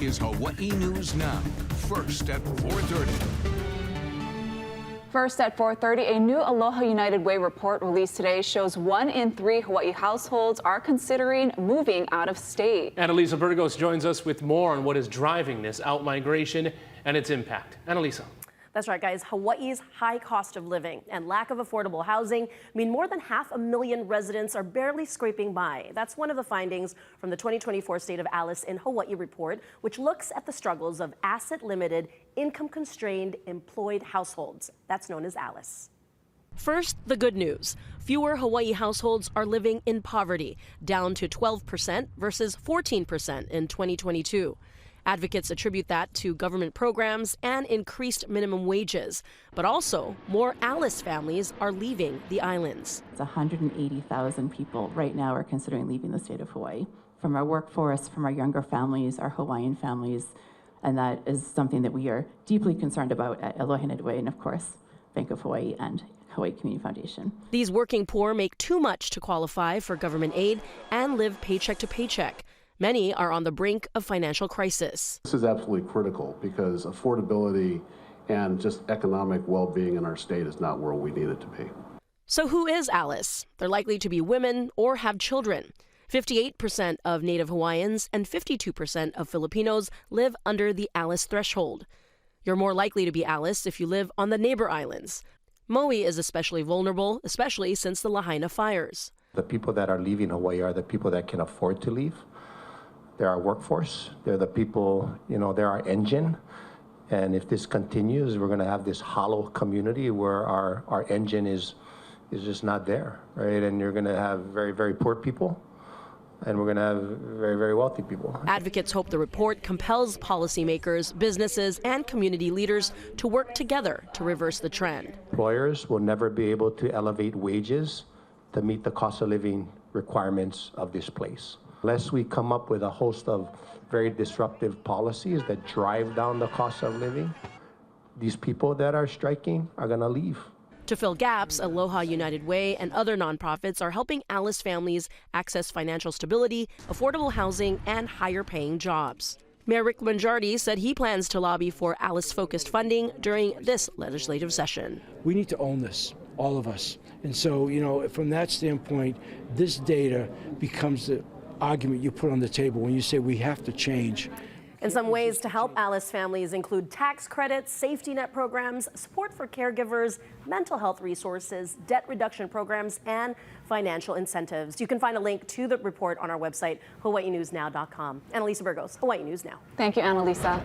is Hawaii News Now, first at 4:30. First at 4:30, a new Aloha United Way report released today shows 1 in 3 Hawaii households are considering moving out of state. Annalisa Burgos joins us with more on what is driving this out-migration and its impact. Annalisa. That's right, guys. Hawaii's high cost of living and lack of affordable housing mean more than 500,000 residents are barely scraping by. That's one of the findings from the 2024 State of Alice in Hawaii report, which looks at the struggles of asset-limited, income-constrained, employed households. That's known as Alice. First, the good news. Fewer Hawaii households are living in poverty, down to 12% versus 14% in 2022. Advocates attribute that to government programs and increased minimum wages, but also more Alice families are leaving the islands. 180,000 people right now are considering leaving the state of Hawaii. From our workforce, from our younger families, our Hawaiian families, and that is something that we are deeply concerned about at Aloha United Way and, of course, Bank of Hawaii and Hawaii Community Foundation. These working poor make too much to qualify for government aid and live paycheck to paycheck. Many are on the brink of financial crisis. This is absolutely critical because affordability and just economic well-being in our state is not where we need it to be. So who is Alice? They're likely to be women or have children. 58% of Native Hawaiians and 52% of Filipinos live under the Alice threshold. You're more likely to be Alice if you live on the neighbor islands. Maui is especially vulnerable, especially since the Lahaina fires. The people that are leaving Hawaii are the people that can afford to leave. They're our workforce. They're the people, they're our engine. And if this continues, we're going to have this hollow community where our engine is just not there, right? And you're going to have very, very poor people, and we're going to have very, very wealthy people. Advocates hope the report compels policymakers, businesses, and community leaders to work together to reverse the trend. Employers will never be able to elevate wages to meet the cost of living requirements of this place. Unless we come up with a host of very disruptive policies that drive down the cost of living, these people that are striking are going to leave. To fill gaps, Aloha United Way and other nonprofits are helping Alice families access financial stability, affordable housing, and higher-paying jobs. Mayor Rick Mangiardi said he plans to lobby for Alice-focused funding during this legislative session. We need to own this, all of us. And so, from that standpoint, this data becomes the argument you put on the table when you say we have to change. And some ways to help Alice families include tax credits, safety net programs, support for caregivers, mental health resources, debt reduction programs, and financial incentives. You can find a link to the report on our website, hawaiinewsnow.com. Annalisa Burgos, Hawaii News Now. Thank you, Annalisa.